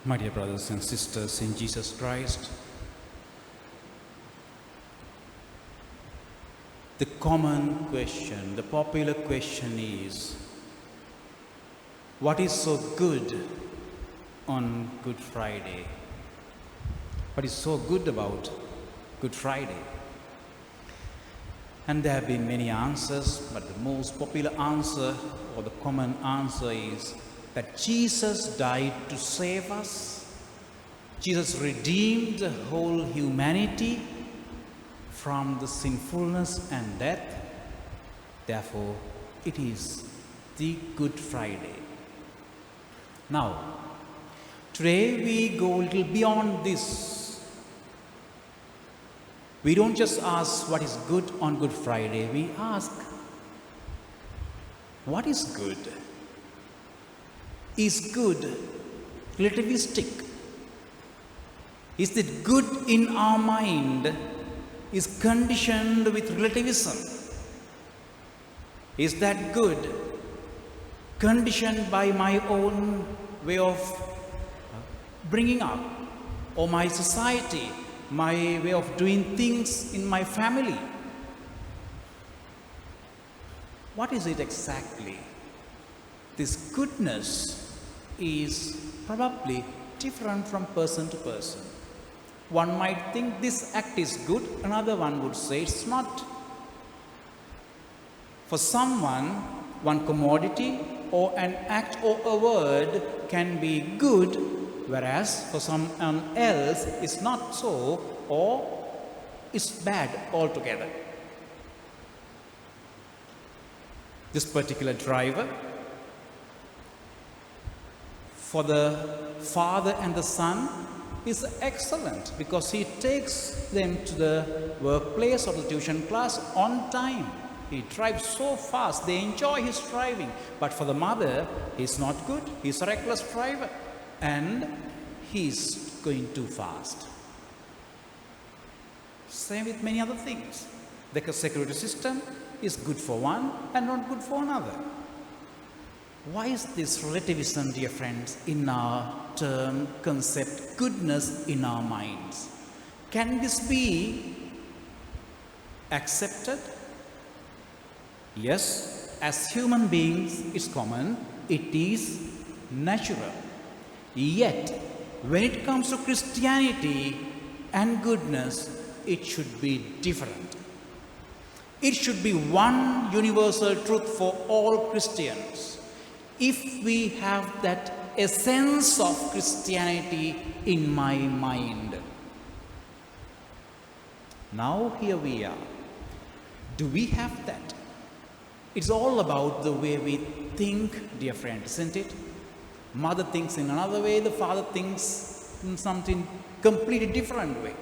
My dear brothers and sisters in Jesus Christ, the common question, the popular question is, what is so good on Good Friday? What is so good about Good Friday? And there have been many answers, but the most popular answer or the common answer is that Jesus died to save us. Jesus redeemed the whole humanity from the sinfulness and death. Therefore, it is the Good Friday. Now, today we go a little beyond this. We don't just ask what is good on Good Friday. We ask, what is good? Is good relativistic? Is it good in our mind? Is conditioned with relativism? Is that good conditioned by my own way of bringing up, or my society, my way of doing things in my family? What is it exactly? This goodness is probably different from person to person. One might think this act is good, another one would say it's not. For someone, one commodity or an act or a word can be good, whereas for someone else it's not so, or it's bad altogether. This particular driver, for the father and the son, is excellent because he takes them to the workplace or the tuition class on time. He drives so fast, they enjoy his driving. But for the mother, he's not good, he's a reckless driver and he's going too fast. Same with many other things. The security system is good for one and not good for another. Why is this relativism, dear friends, in our term, concept, goodness in our minds? Can this be accepted? Yes, as human beings, it's common, it is natural. Yet, when it comes to Christianity and goodness, it should be different. It should be one universal truth for all Christians. If we have that essence of Christianity in my mind. Now here we are. Do we have that? It's all about the way we think, dear friend, isn't it? Mother thinks in another way, the father thinks in something completely different way.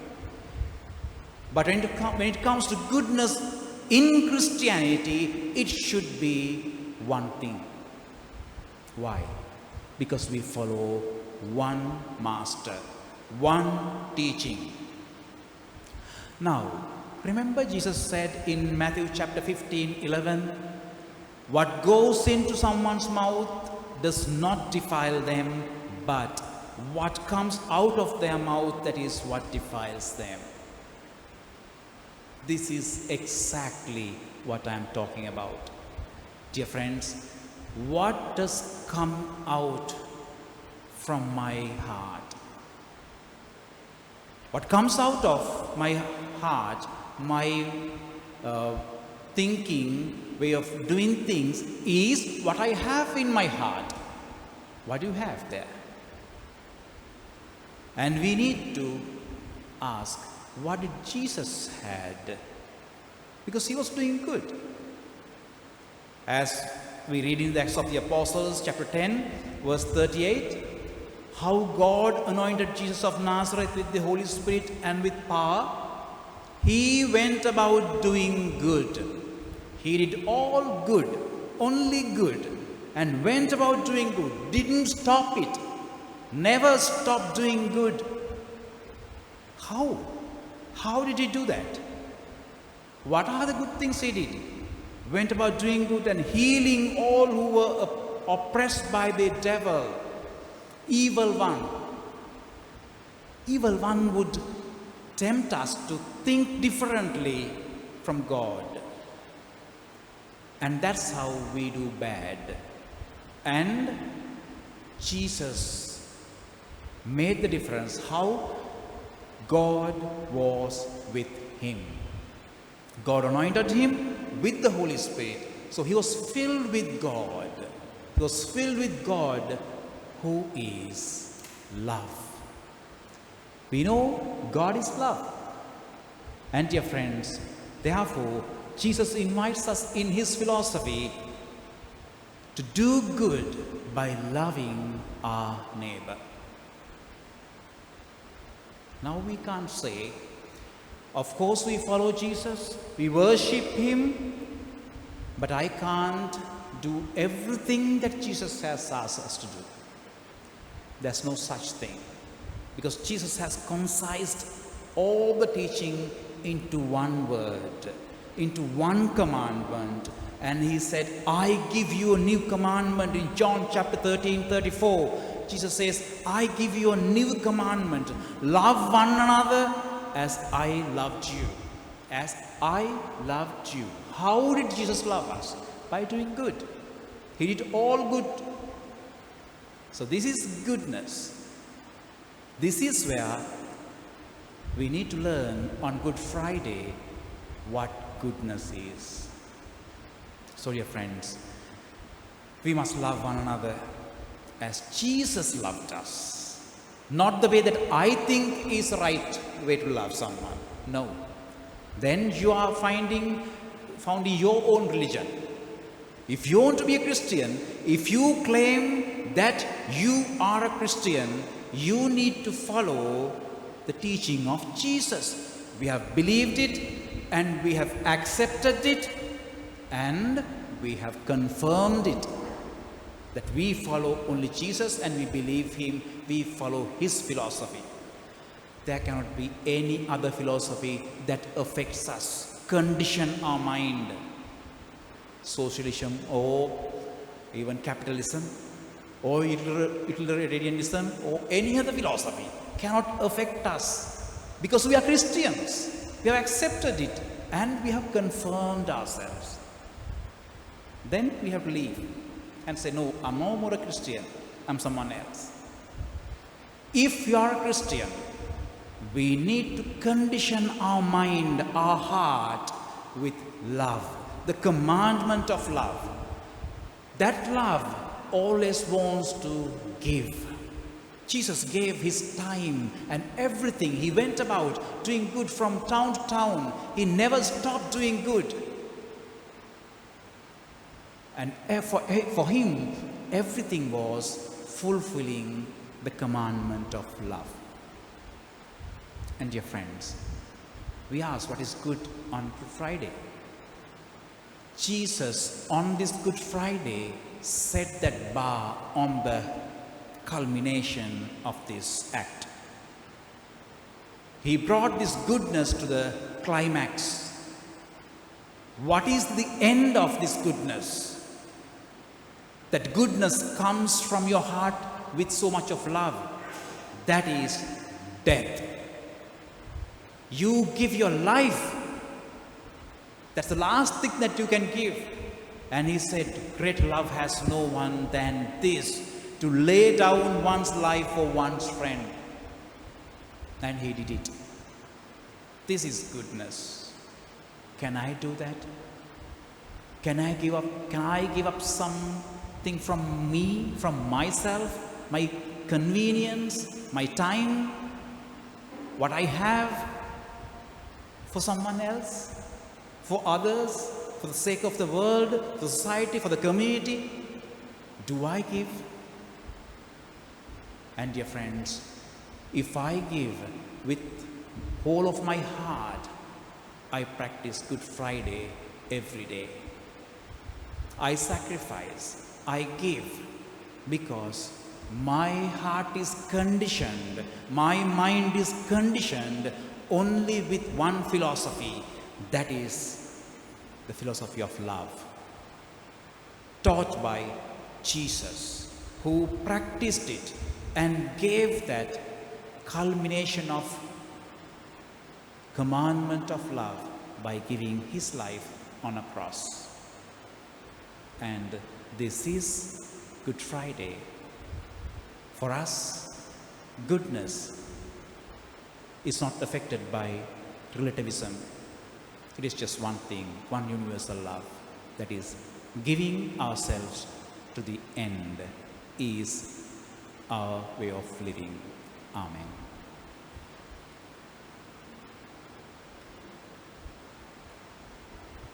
But when it comes to goodness in Christianity, it should be one thing. Why? Because we follow one master, one teaching. Now, remember Jesus said in Matthew chapter 15:11, what goes into someone's mouth does not defile them, but what comes out of their mouth, that is what defiles them. This is exactly what I am talking about. Dear friends, what does come out from my heart? What comes out of my heart, my thinking, way of doing things, is what I have in my heart. What do you have there? And we need to ask, what did Jesus had? Because he was doing good. As we read in the Acts of the Apostles, chapter 10, verse 38, how God anointed Jesus of Nazareth with the Holy Spirit and with power. He went about doing good. He did all good, only good, and went about doing good. Didn't stop it. Never stopped doing good. How? How did he do that? What are the good things he did? Went about doing good and healing all who were oppressed by the devil, evil one. evil one would tempt us to think differently from God. And that's how we do bad. And Jesus made the difference, how God was with him. God anointed him with the Holy Spirit. So he was filled with God. He was filled with God, who is love. We know God is love. And dear friends, therefore, Jesus invites us in his philosophy to do good by loving our neighbor. Now we can't say, of course we follow Jesus, we worship him, but I can't do everything that Jesus has asked us to do. There's no such thing, because Jesus has concised all the teaching into one word, into one commandment. And he said, I give you a new commandment. In John chapter 13:34, Jesus says, I give you a new commandment. Love one another as I loved you. As I loved you. How did Jesus love us? By doing good. He did all good. So this is goodness. This is where we need to learn on Good Friday what goodness is. So dear friends, we must love one another as Jesus loved us. Not the way that I think is the right way to love someone. No. Then you are founding your own religion. If you want to be a Christian, if you claim that you are a Christian, you need to follow the teaching of Jesus. We have believed it and we have accepted it and we have confirmed it, that we follow only Jesus and we believe him, we follow his philosophy. There cannot be any other philosophy that affects us, condition our mind. Socialism or even capitalism or utilitarianism or any other philosophy cannot affect us, because we are Christians. We have accepted it and we have confirmed ourselves. Then we have to leave and say, no, I'm no more a Christian, I'm someone else. If you are a Christian, we need to condition our mind, our heart with love, the commandment of love. That love always wants to give. Jesus gave his time and everything. He went about doing good from town to town. He never stopped doing good. And for him, everything was fulfilling the commandment of love. And dear friends, we ask what is good on Good Friday. Jesus on this Good Friday set that bar on the culmination of this act. He brought this goodness to the climax. What is the end of this goodness? That goodness comes from your heart with so much of love. That is death. You give your life. That's the last thing that you can give. And he said, great love has no one than this, to lay down one's life for one's friend. And he did it. This is goodness. Can I do that? Can I give up something from me, from myself, my convenience, my time, what I have, for someone else, for others, for the sake of the world, for the society, for the community? Do I give? And dear friends, if I give with whole of my heart, I practice Good Friday every day. I sacrifice, I give, because my heart is conditioned, my mind is conditioned only with one philosophy, that is the philosophy of love, taught by Jesus, who practiced it and gave that culmination of commandment of love by giving his life on a cross. And this is Good Friday. For us, goodness is not affected by relativism. It is just one thing, one universal love. That is, giving ourselves to the end is our way of living. Amen.